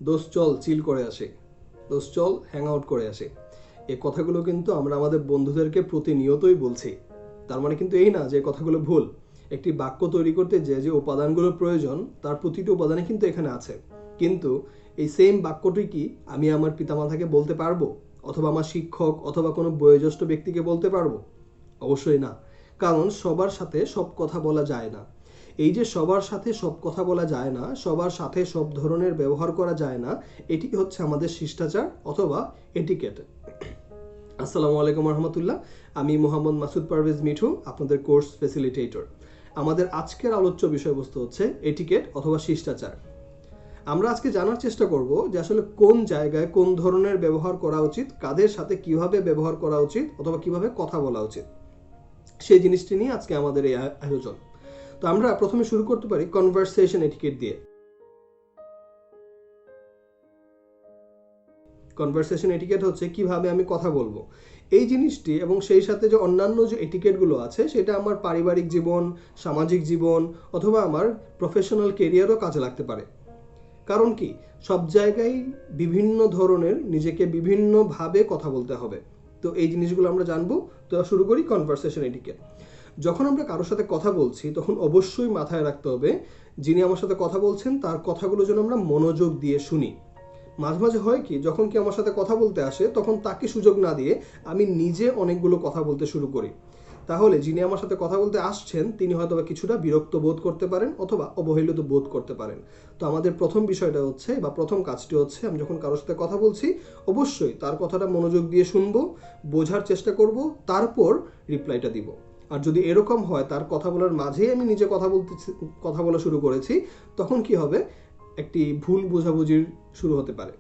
দোস্ত চল চিল করে আসে, দোস্ত চল হ্যাং আউট করে আসে। এই কথাগুলো কিন্তু আমরা আমাদের বন্ধুদেরকে প্রতিনিয়তই বলছি। তার মানে কিন্তু এই না যে কথাগুলো ভুল। একটি বাক্য তৈরি করতে যে যে উপাদানগুলোর প্রয়োজন তার প্রতিটি উপাদানে কিন্তু এখানে আছে। কিন্তু এই সেম বাক্যটি কি আমি আমার পিতামাতাকে বলতে পারবো, অথবা আমার শিক্ষক অথবা কোনো বয়োজ্যেষ্ঠ ব্যক্তিকে বলতে পারবো? অবশ্যই না। কারণ সবার সাথে সব কথা বলা যায় না। এই যে সবার সাথে সব কথা বলা যায় না, সবার সাথে সব ধরনের ব্যবহার করা যায় না, এটি হচ্ছে আমাদের শিষ্টাচার অথবা এটিকেট। আসসালামু আলাইকুম রহমতুল্লাহ। আমি মোহাম্মদ মাসুদ পারভেজ মিঠু, আপনাদের কোর্স ফ্যাসিলিটেটর। আমাদের আজকের আলোচ্য বিষয়বস্তু হচ্ছে এটিকেট অথবা শিষ্টাচার। আমরা আজকে জানার চেষ্টা করব যে আসলে কোন জায়গায় কোন ধরনের ব্যবহার করা উচিত, কাদের সাথে কিভাবে ব্যবহার করা উচিত অথবা কিভাবে কথা বলা উচিত, সেই জিনিসটি নিয়ে আজকে আমাদের এই আয়োজন। তো আমরা প্রথমে শুরু করতে পারি কনভারসেশন এটিকেট দিয়ে। কনভারসেশন এটিকেট হচ্ছে কিভাবে আমি কথা বলবো এই জিনিসটি, এবং সেই সাথে যে অন্যান্য যে এটিকেটগুলো আছে সেটা আমার পারিবারিক জীবন, সামাজিক জীবন অথবা আমার প্রফেশনাল কেরিয়ারও কাজে লাগতে পারে। কারণ কি, সব জায়গায় বিভিন্ন ধরনের নিজেকে বিভিন্নভাবে কথা বলতে হবে। তো এই জিনিসগুলো আমরা জানবো। তো শুরু করি কনভারসেশন এটিকেট। যখন আমরা কারোর সাথে কথা বলছি তখন অবশ্যই মাথায় রাখতে হবে যিনি আমার সাথে কথা বলছেন তার কথাগুলো যেন আমরা মনোযোগ দিয়ে শুনি। মাঝে মাঝে হয় কি, যখন কি আমার সাথে কথা বলতে আসে তখন তাকে সুযোগ না দিয়ে আমি নিজে অনেকগুলো কথা বলতে শুরু করি। তাহলে যিনি আমার সাথে কথা বলতে আসছেন তিনি হয়তো কিছুটা বিরক্ত বোধ করতে পারেন অথবা অবহেলিত বোধ করতে পারেন। তো আমাদের প্রথম বিষয়টা হচ্ছে বা প্রথম কাজটি হচ্ছে, আমি যখন কারোর সাথে কথা বলছি অবশ্যই তার কথাটা মনোযোগ দিয়ে শুনবো, বোঝার চেষ্টা করব, তারপর রিপ্লাইটা দিব। আর যদি এরকম হয় তার কথা বলার মাঝেই আমি নিজে কথা বলা শুরু করেছি, তখন কি হবে, একটি ভুল বোঝাবুঝির শুরু হতে পারে।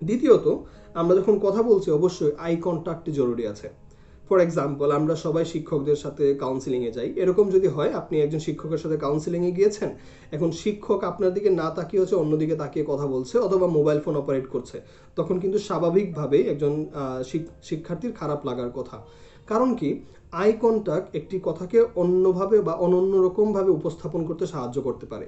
দ্বিতীয়ত, আমরা যখন কথা বলছি অবশ্যই আই কন্ট্যাক্ট জরুরি আছে। ফর এক্সাম্পল, আমরা সবাই শিক্ষকদের সাথে কাউন্সিলিংয়ে যাই। এরকম যদি হয় আপনি একজন শিক্ষকের সাথে কাউন্সিলিংয়ে গিয়েছেন, এখন শিক্ষক আপনার দিকে না তাকিয়ে হচ্ছে অন্যদিকে তাকিয়ে কথা বলছে অথবা মোবাইল ফোন অপারেট করছে, তখন কিন্তু স্বাভাবিকভাবেই একজন শিক্ষার্থীর খারাপ লাগার কথা। কারণ কি, আই কন্ট্যাক্ট একটি কথাকে অন্যভাবে বা অনন্য রকমভাবে উপস্থাপন করতে সাহায্য করতে পারে।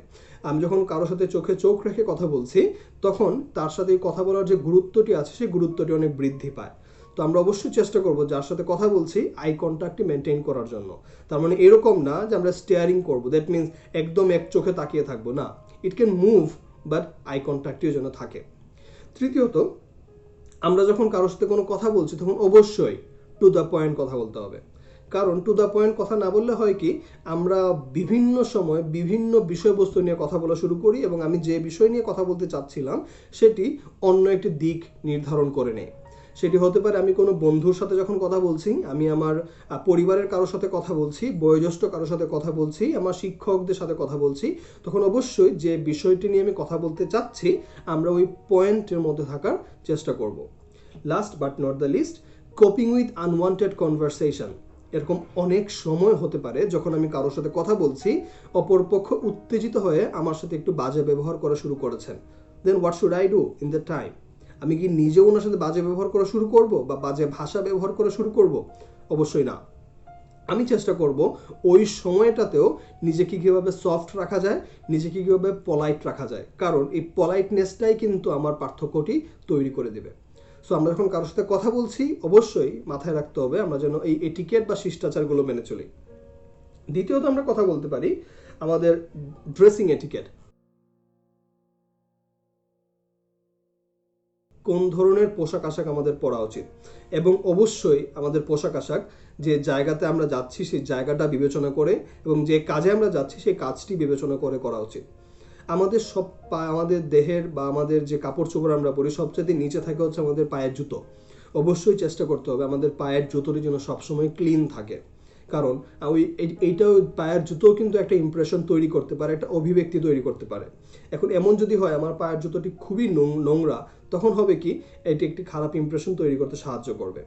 আমি যখন কারোর সাথে চোখে চোখ রেখে কথা বলছি তখন তার সাথে কথা বলার যে গুরুত্বটি আছে সেই গুরুত্বটি অনেক বৃদ্ধি পায়। তো আমরা অবশ্যই চেষ্টা করব যার সাথে কথা বলছি আই কন্ট্যাক্টটি মেনটেন করার জন্য। তার মানে এরকম না যে আমরা স্টেয়ারিং করব, দ্যাট মিনস একদম এক চোখে তাকিয়ে থাকবো না। It can move, but eye কন্ট্যাক্টটিও যেন থাকে। তৃতীয়ত, আমরা যখন কারোর সাথে কোনো কথা বলছি তখন অবশ্যই টু দ্য পয়েন্ট কথা বলতে হবে। কারণ টু দ্য পয়েন্ট কথা না বললে হয় কি, আমরা বিভিন্ন সময় বিভিন্ন বিষয়বস্তু নিয়ে কথা বলা শুরু করি এবং আমি যে বিষয় নিয়ে কথা বলতে চাচ্ছিলাম সেটি অন্য একটি দিক নির্ধারণ করে নেয়। সেটি হতে পারে আমি কোনো বন্ধুর সাথে যখন কথা বলছি, আমি আমার পরিবারের কারোর সাথে কথা বলছি, বয়োজ্যেষ্ঠ কারোর সাথে কথা বলছি, আমার শিক্ষকদের সাথে কথা বলছি, তখন অবশ্যই যে বিষয়টি নিয়ে আমি কথা বলতে চাচ্ছি আমরা ওই পয়েন্টের মধ্যে থাকার চেষ্টা করব। Last but not the least, coping with unwanted conversation. এরকম অনেক সময় হতে পারে যখন আমি কারোর সাথে কথা বলছি অপরপক্ষ উত্তেজিত হয়ে আমার সাথে একটু বাজে ব্যবহার করা শুরু করেছেন। Then what should I do in the time? আমি কি নিজেও ওনার সাথে বাজে ব্যবহার করা শুরু করব বা বাজে ভাষা ব্যবহার করা শুরু করব? অবশ্যই না। আমি চেষ্টা করব ওই সময়টাতেও নিজেকে কীভাবে সফট রাখা যায়, নিজেকে কীভাবে পলাইট রাখা যায়, কারণ এই পলাইটনেসটাই কিন্তু আমার পার্থক্যটি তৈরি করে দেবে। সো আমরা যখন কারোর সাথে কথা বলছি অবশ্যই মাথায় রাখতে হবে আমরা যেন এই এটিকেট বা শিষ্টাচারগুলো মেনে চলি। দ্বিতীয়ত, আমরা কথা বলতে পারি আমাদের ড্রেসিং এটিকেট। কোন ধরনের পোশাক আশাক আমাদের পরা উচিত, এবং অবশ্যই আমাদের পোশাক আশাক যে জায়গাতে আমরা যাচ্ছি সেই জায়গাটা বিবেচনা করে এবং যে কাজে আমরা যাচ্ছি সেই কাজটি বিবেচনা করে করা উচিত। আমাদের আমাদের দেহের বা আমাদের যে কাপড় চোপড় আমরা পরি সবচেয়ে নিচে থাকে হচ্ছে আমাদের পায়ের জুতো। অবশ্যই চেষ্টা করতে হবে আমাদের পায়ের জুতোটি যেন সবসময় ক্লিন থাকে। কারণ ওই এইটাও পায়ের জুতোও কিন্তু একটা ইমপ্রেশন তৈরি করতে পারে, একটা অভিব্যক্তি তৈরি করতে পারে। এখন এমন যদি হয় আমার পায়ের জুতোটি খুবই নোংরা, তখন হবে কি, এটি একটি খারাপ ইমপ্রেশন তৈরি করতে সাহায্য করবে।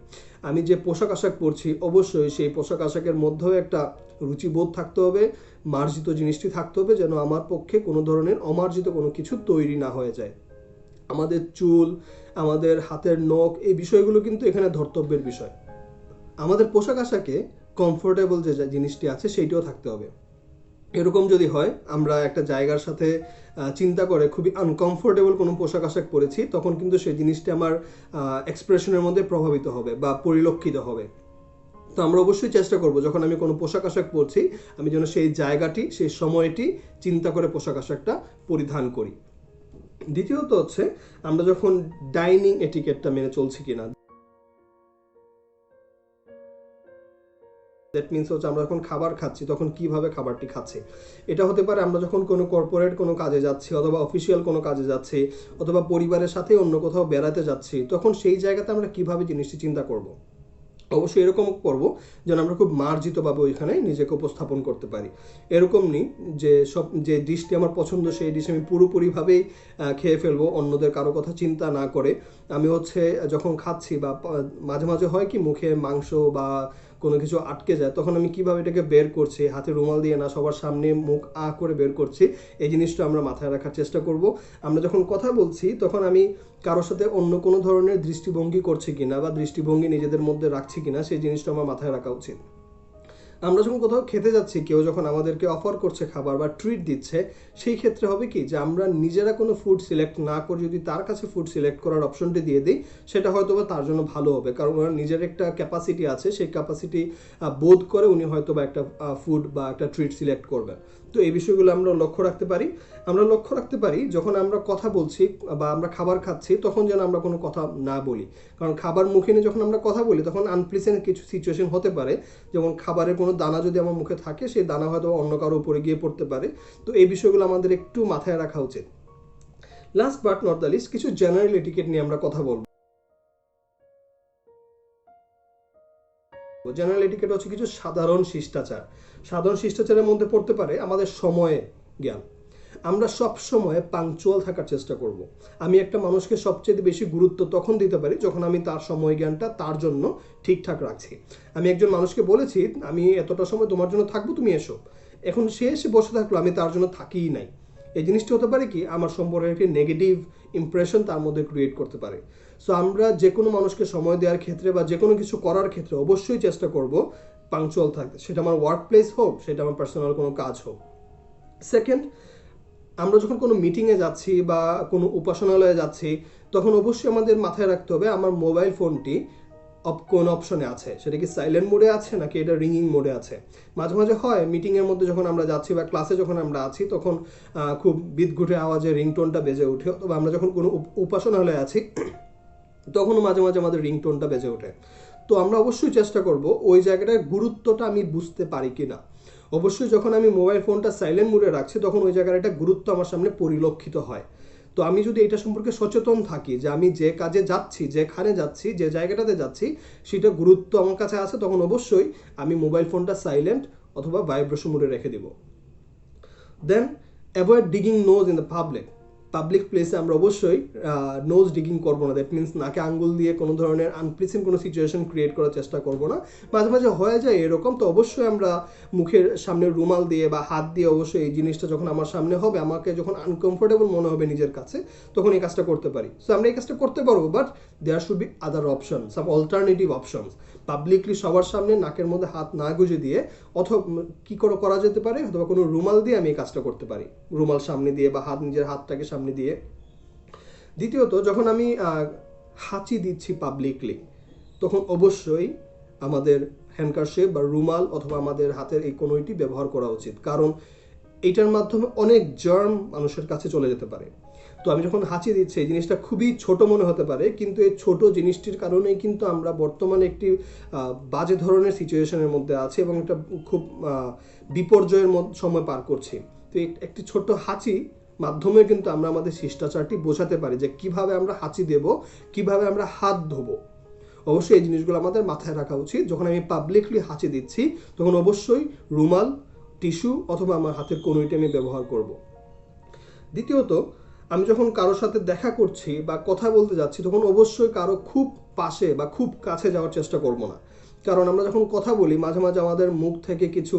আমি যে পোশাক আশাক পরছি অবশ্যই সেই পোশাক আশাকের মধ্যেও একটা রুচিবোধ থাকতে হবে, মার্জিত জিনিসটি থাকতে হবে যেন আমার পক্ষে কোনো ধরনের অমার্জিত কোনো কিছু তৈরি না হয়ে যায়। আমাদের চুল, আমাদের হাতের নখ, এই বিষয়গুলো কিন্তু এখানে ধর্তব্যের বিষয়। আমাদের পোশাক আশাকে কমফোর্টেবল যে জিনিসটি আছে সেইটাও থাকতে হবে। এরকম যদি হয় আমরা একটা জায়গার সাথে চিন্তা করে খুবই আনকমফোর্টেবল কোনো পোশাক আশাক পরেছি, তখন কিন্তু সেই জিনিসটা আমার এক্সপ্রেশনের মধ্যে প্রভাবিত হবে বা পরিলক্ষিত হবে। তো আমরা অবশ্যই চেষ্টা করব যখন আমি কোনো পোশাক আশাক পরছি আমি যেন সেই জায়গাটি সেই সময়টি চিন্তা করে পোশাক আশাকটা পরিধান করি। দ্বিতীয়ত হচ্ছে আমরা যখন ডাইনিং এটিকেটটা মেনে চলছি কিনা। দ্যাট মিনস হচ্ছে আমরা যখন খাবার খাচ্ছি তখন কিভাবে খাবারটি খাচ্ছি। এটা হতে পারে আমরা যখন কোনো কর্পোরেট কোনো কাজে যাচ্ছি অথবা অফিসিয়াল কোনো কাজে যাচ্ছি অথবা পরিবারের সাথে অন্য কোথাও বেড়াতে যাচ্ছি, তখন সেই জায়গাতে আমরা কিভাবে জিনিসটি চিন্তা করব। অবশ্যই এরকম করব যেন আমরা খুব মার্জিতভাবে ওইখানে নিজেকে উপস্থাপন করতে পারি। এরকম নেই যে যে ডিশটি আমার পছন্দ সেই ডিশ আমি পুরোপুরিভাবেই খেয়ে ফেলবো অন্যদের কারো কথা চিন্তা না করে। আমি হচ্ছে যখন খাচ্ছি বা মাঝে মাঝে হয় কি মুখে মাংস বা কোনো কিছু আটকে যায়, তখন আমি কিভাবে এটাকে বের করছি, হাতে রুমাল দিয়ে না সবার সামনে মুখ করে বের করছি, এই জিনিসটা আমরা মাথায় রাখার চেষ্টা করব। আমরা যখন কথা বলছি তখন আমি কারোর সাথে অন্য কোনো ধরনের দৃষ্টিভঙ্গি করছি কিনা বা দৃষ্টিভঙ্গি নিজেদের মধ্যে রাখছি কিনা সেই জিনিসটা আমার মাথায় রাখা উচিত। আমরা যখন কোথাও খেতে যাচ্ছি, কেউ যখন আমাদেরকে অফার করছে খাবার বা ট্রিট দিচ্ছে, সেই ক্ষেত্রে হবে কি যে আমরা নিজেরা কোনো ফুড সিলেক্ট না করে যদি তার কাছে ফুড সিলেক্ট করার অপশনটি দিয়ে দিই, সেটা হয়তো বা তার জন্য ভালো হবে, কারণ ওনার নিজের একটা ক্যাপাসিটি আছে, সেই ক্যাপাসিটি বোধ করে উনি হয়তো বা একটা ফুড বা একটা ট্রিট সিলেক্ট করবেন। তো এই বিষয়গুলো আমরা লক্ষ্য রাখতে পারি। আমরা লক্ষ্য রাখতে পারি যখন আমরা কথা বলছি বা আমরা খাবার খাচ্ছি তখন যেন আমরা কোনো কথা না বলি, কারণ খাবার মুখে নিয়ে যখন আমরা কথা বলি তখন আনপ্লেজেন্ট কিছু সিচুয়েশন হতে পারে। যেমন খাবারের কোনো দানা যদি আমার মুখে থাকে সেই দানা হয়তো অন্য কারো উপরে গিয়ে পড়তে পারে। তো এই বিষয়গুলো আমাদের একটু মাথায় রাখা উচিত। Last but not the least, কিছু জেনারেল এটিকেট নিয়ে আমরা কথা বলবো। জেনারেল এটিকেট হচ্ছে কিছু সাধারণ শিষ্টাচার। সাধারণ শিষ্টাচারের মধ্যে পড়তে পারে আমাদের সময় জ্ঞান। আমরা সব সময় পাংচুয়াল থাকার চেষ্টা করব। আমি একটা মানুষকে সবচেয়ে বেশি গুরুত্ব তখন দিতে পারি যখন আমি তার সময় জ্ঞানটা তার জন্য ঠিকঠাক রাখছি। আমি একজন মানুষকে বলেছি আমি এতটা সময় তোমার জন্য থাকবো, তুমি এসো। এখন সে এসে বসে থাকলো, আমি তার জন্য থাকিই নাই। এই জিনিসটা হতে পারে কি আমার সম্পর্কে একটি নেগেটিভ ইমপ্রেশন তার মধ্যে ক্রিয়েট করতে পারে। সো আমরা যে কোনো মানুষকে সময় দেওয়ার ক্ষেত্রে বা যে কোনো কিছু করার ক্ষেত্রে অবশ্যই চেষ্টা করব পাংচুয়াল থাকতে, সেটা আমার ওয়ার্ক প্লেস হোক, সেটা আমার পার্সোনাল কোনো কাজ হোক। সেকেন্ড, আমরা যখন কোনো মিটিংয়ে যাচ্ছি বা কোনো উপাসনালয়ে যাচ্ছি তখন অবশ্যই আমাদের মাথায় রাখতে হবে আমার মোবাইল ফোনটি কোন অপশনে আছে, সেটা কি সাইলেন্ট মোডে আছে নাকি এটা রিংইং মোডে আছে। মাঝে মাঝে হয় মিটিংয়ের মধ্যে যখন আমরা যাচ্ছি বা ক্লাসে যখন আমরা আছি তখন খুব বিদঘুটে আওয়াজে রিংটোনটা বেজে ওঠে, অথবা আমরা যখন কোনো উপাসনালয়ে আছি তখনও মাঝে মাঝে আমাদের রিংটোনটা বেজে ওঠে। তো আমরা অবশ্যই চেষ্টা করব ওই জায়গাটার গুরুত্বটা আমি বুঝতে পারি কিনা। অবশ্যই যখন আমি মোবাইল ফোনটা সাইলেন্ট মোডে রাখছি তখন ওই জায়গার একটা গুরুত্ব আমার সামনে পরিলক্ষিত হয়। তো আমি যদি এটা সম্পর্কে সচেতন থাকি যে আমি যে কাজে যাচ্ছি, যেখানে যাচ্ছি, যে জায়গাটাতে যাচ্ছি সেটা গুরুত্ব আমার কাছে আছে, তখন অবশ্যই আমি মোবাইল ফোনটা সাইলেন্ট অথবা ভাইব্রেশন মোডে রেখে দিব। Then avoid digging nose in the public প্লেসে আমরা অবশ্যই নোজ ডিগিং করবো না। দ্যাট মিনস নাকে আঙ্গুল দিয়ে কোনো ধরনের আনপ্লিজেন্ট কোনো সিচুয়েশন ক্রিয়েট করার চেষ্টা করবো না। মাঝে মাঝে হয়ে যায় এরকম, তো অবশ্যই আমরা মুখের সামনে রুমাল দিয়ে বা হাত দিয়ে অবশ্যই এই জিনিসটা যখন আমার সামনে হবে, আমাকে যখন আনকমফোর্টেবল মনে হবে নিজের কাছে, তখন এই কাজটা করতে পারি। সো আমরা এই কাজটা করতে পারবো, but there should be other option, some alternative options. Publicly সবার সামনে নাকের মধ্যে হাত না গুজে দিয়ে অথবা কি করে করা যেতে পারে, অথবা কোনো রুমাল দিয়ে আমি এই কাজটা করতে পারি, রুমাল সামনে দিয়ে বা নিজের হাতটাকে সামনে দিয়ে। দ্বিতীয়ত, যখন আমি হাঁচি দিচ্ছি পাবলিকলি তখন অবশ্যই আমাদের হ্যান্ডকারশেপ বা রুমাল অথবা আমাদের হাতের এই কোনোটি ব্যবহার করা উচিত, কারণ এইটার মাধ্যমে অনেক জার্ম মানুষের কাছে চলে যেতে পারে। তো আমি যখন হাঁচি দিচ্ছি এই জিনিসটা খুবই ছোট মনে হতে পারে, কিন্তু এই ছোট জিনিসটির কারণেই কিন্তু আমরা বর্তমানে একটি বাজে ধরনের সিচুয়েশনের মধ্যে আছি এবং একটা খুব বিপর্যয়ের সময় পার করছি। তো একটি ছোট্ট হাঁচি মাধ্যমে কিন্তু আমরা আমাদের শিষ্টাচারটি বোঝাতে পারি যে কিভাবে আমরা হাঁচি দেব, কিভাবে আমরা হাত ধোবো। অবশ্যই এই জিনিসগুলো আমাদের মাথায় রাখা উচিত। যখন আমি পাবলিকলি হাঁচি দিচ্ছি তখন অবশ্যই রুমাল, টিস্যু অথবা আমার হাতের কোনোটি আমি ব্যবহার করব। দ্বিতীয়ত, আমি যখন কারোর সাথে দেখা করছি বা কথা বলতে যাচ্ছি তখন অবশ্যই কারো খুব পাশে বা খুব কাছে যাওয়ার চেষ্টা করব না। কারণ আমরা যখন কথা বলি মাঝে মাঝে আমাদের মুখ থেকে কিছু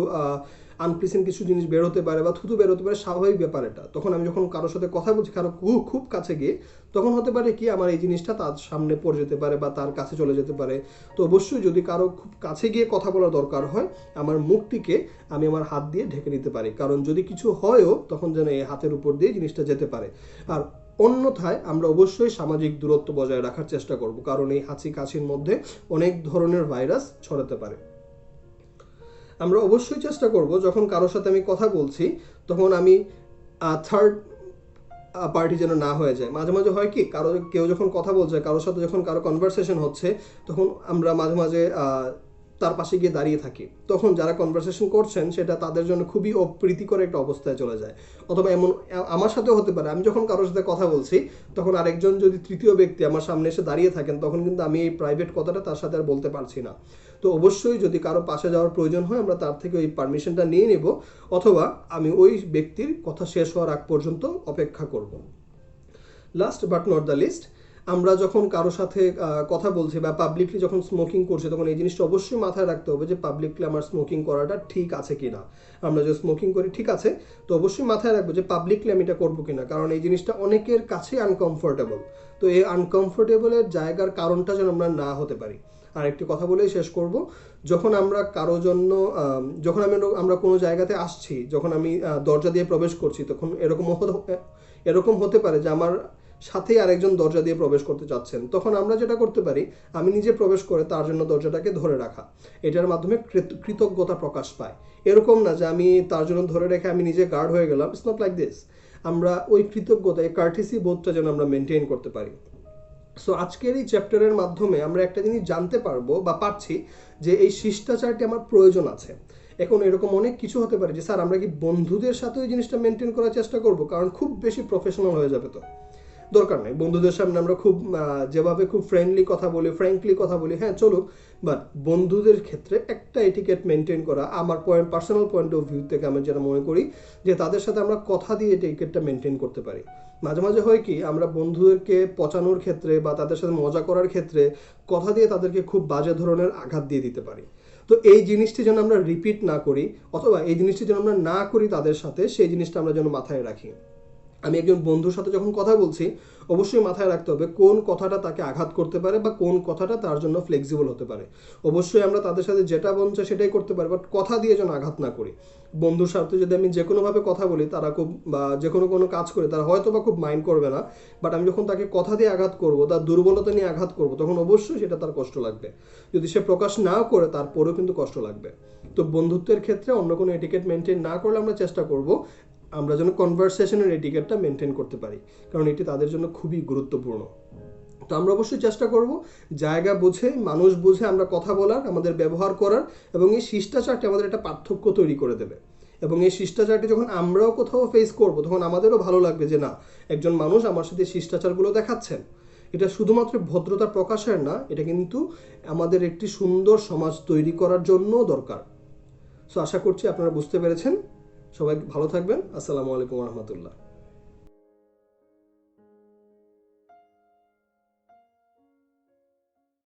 আনপ্লিসেন্ট কিছু জিনিস বেরোতে পারে বা থুতু বেরোতে পারে, স্বাভাবিক ব্যাপার এটা। তখন আমি যখন কারোর সাথে কথা বলছি, কারো খুব কাছে গিয়ে, তখন হতে পারে কি আমার এই জিনিসটা তার সামনে পড়ে যেতে পারে বা তার কাছে চলে যেতে পারে। তো অবশ্যই যদি কারো খুব কাছে গিয়ে কথা বলার দরকার হয়, আমার মুখটিকে আমি আমার হাত দিয়ে ঢেকে নিতে পারি, কারণ যদি কিছু হয়ও তখন যেন এই হাতের উপর দিয়ে জিনিসটা যেতে পারে। আর অন্যথায় আমরা অবশ্যই সামাজিক দূরত্ব বজায় রাখার চেষ্টা করব, কারণ এই হাঁচি কাশির মধ্যে অনেক ধরনের ভাইরাস ছড়াতে পারে। আমরা অবশ্যই চেষ্টা করব যখন কারোর সাথে আমি কথা বলছি তখন আমি থার্ড পার্টি যেন না হয়ে যায়। মাঝে মাঝে হয় কি, কেউ যখন কথা বলছে, কারোর সাথে যখন কারো কনভারসেশন হচ্ছে, তখন আমরা মাঝে মাঝে তার পাশে গিয়ে দাঁড়িয়ে থাকি। তখন যারা কনভারসেশন করছেন সেটা তাদের জন্য খুবই অপ্রীতিকর একটা অবস্থায় চলে যায়। অথবা এমন আমার সাথেও হতে পারে, আমি যখন কারোর সাথে কথা বলছি তখন আরেকজন যদি তৃতীয় ব্যক্তি আমার সামনে এসে দাঁড়িয়ে থাকেন, তখন কিন্তু আমি এই প্রাইভেট কথাটা তার সাথে আর বলতে পারছি না। তো অবশ্যই যদি কারো পাশে যাওয়ার প্রয়োজন হয় আমরা তার থেকে ওই পারমিশনটা নিয়ে নেব, অথবা আমি ওই ব্যক্তির কথা শেষ হওয়ার আগ পর্যন্ত অপেক্ষা করব। Last but not the least, আমরা যখন কারো সাথে কথা বলছি বা পাবলিকলি যখন স্মোকিং করছি, তখন এই জিনিসটা অবশ্যই মাথায় রাখতে হবে যে পাবলিকলি আমার স্মোকিং করাটা ঠিক আছে কিনা। আমরা যে স্মোকিং করি ঠিক আছে, তো অবশ্যই মাথায় রাখবো যে পাবলিকলি আমি এটা করবো কিনা, কারণ এই জিনিসটা অনেকের কাছে আনকমফোর্টেবল। তো এই আনকমফোর্টেবলের জায়গার কারণটা যেন আমরা না হতে পারি। আর একটি কথা বলেই শেষ করব, যখন আমরা কারো জন্য যখন আমরা কোনো জায়গাতে আসছি, যখন আমি দরজা দিয়ে প্রবেশ করছি, তখন এরকম হতে পারে যে আমার সাথেই আরেকজন দরজা দিয়ে প্রবেশ করতে চাচ্ছেন। তখন আমরা যেটা করতে পারি, আমি নিজে প্রবেশ করে তার জন্য দরজাটাকে ধরে রাখা। এটার মাধ্যমে কৃতজ্ঞতা প্রকাশ পায়। এরকম না যে আমি তার জন্য ধরে রেখে আমি নিজে গার্ড হয়ে গেলাম। It's not like this. আমরা ওই কৃতজ্ঞতা, এই কার্টিসি বোধটা যেন আমরা মেনটেন করতে পারি। সো আজকের এই চ্যাপ্টারের মাধ্যমে আমরা একটা জিনিস জানতে পারবো বা পাচ্ছি যে এই শিষ্টাচারটি আমার প্রয়োজন আছে। এখন এরকম অনেক কিছু হতে পারে যে স্যার আমরা কি বন্ধুদের সাথে ওই জিনিসটা মেনটেন করার চেষ্টা করব, কারণ খুব বেশি প্রফেশনাল হয়ে যাবে। তো দরকার নেই, বন্ধুদের সামনে আমরা খুব যেভাবে খুব ফ্রেন্ডলি কথা বলি, ফ্র্যাঙ্কলি কথা বলি, হ্যাঁ চলুক, বাট বন্ধুদের ক্ষেত্রে একটা এটিকেট মেনটেন করা আমার পার্সোনাল পয়েন্ট অফ ভিউ থেকে আমি যেটা মনে করি যে তাদের সাথে আমরা কথা দিয়ে এটিকেটটা মেনটেন করতে পারি। মাঝে মাঝে হয় কি, আমরা বন্ধুদেরকে পচানোর ক্ষেত্রে বা তাদের সাথে মজা করার ক্ষেত্রে কথা দিয়ে তাদেরকে খুব বাজে ধরনের আঘাত দিয়ে দিতে পারি। তো এই জিনিসটি যেন আমরা রিপিট না করি, অথবা এই জিনিসটি যেন আমরা না করি তাদের সাথে, সেই জিনিসটা আমরা যেন মাথায় রাখি। আমি একজন বন্ধুর সাথে যখন কথা বলছি, অবশ্যই মাথায় রাখতে হবে কোন কথাটা তাকে আঘাত করতে পারে বা কোন কথাটা তার জন্য ফ্লেক্সিবল হতে পারে। অবশ্যই আমরা তাদের সাথে যেটা বলছে সেটাই করতে পারি, বাট কথা দিয়ে যেন আঘাত না করি। বন্ধুর সাথে যদি আমি যে কোনোভাবে কথা বলি, তারা খুব বা যে কোনো কাজ করে তারা হয়তো বা খুব মাইন্ড করবে না, বাট আমি যখন তাকে কথা দিয়ে আঘাত করব, তার দুর্বলতা নিয়ে আঘাত করব, তখন অবশ্যই সেটা তার কষ্ট লাগবে। যদি সে প্রকাশ না করে তারপরেও কিন্তু কষ্ট লাগবে। তো বন্ধুত্বের ক্ষেত্রে অন্য কোনো এটিকেট মেনটেন না করলে আমরা চেষ্টা করব আমরা যেন কনভারসেশনের এটিকেটটা মেনটেন করতে পারি, কারণ এটি তাদের জন্য খুবই গুরুত্বপূর্ণ। তো আমরা অবশ্যই চেষ্টা করব জায়গা বুঝে, মানুষ বুঝে আমরা কথা বলার, আমাদের ব্যবহার করার, এবং এই শিষ্টাচারটি আমাদের একটা পার্থক্য তৈরি করে দেবে। এবং এই শিষ্টাচারটি যখন আমরাও কোথাও ফেস করব, তখন আমাদেরও ভালো লাগবে যে না, একজন মানুষ আমার সাথে শিষ্টাচারগুলো দেখাচ্ছেন। এটা শুধুমাত্র ভদ্রতা প্রকাশের না, এটা কিন্তু আমাদের একটি সুন্দর সমাজ তৈরি করার জন্য দরকার। সো আশা করছি আপনারা বুঝতে পেরেছেন। সবাই ভালো থাকবেন। আসসালামু আলাইকুম রহমতুল্লাহ।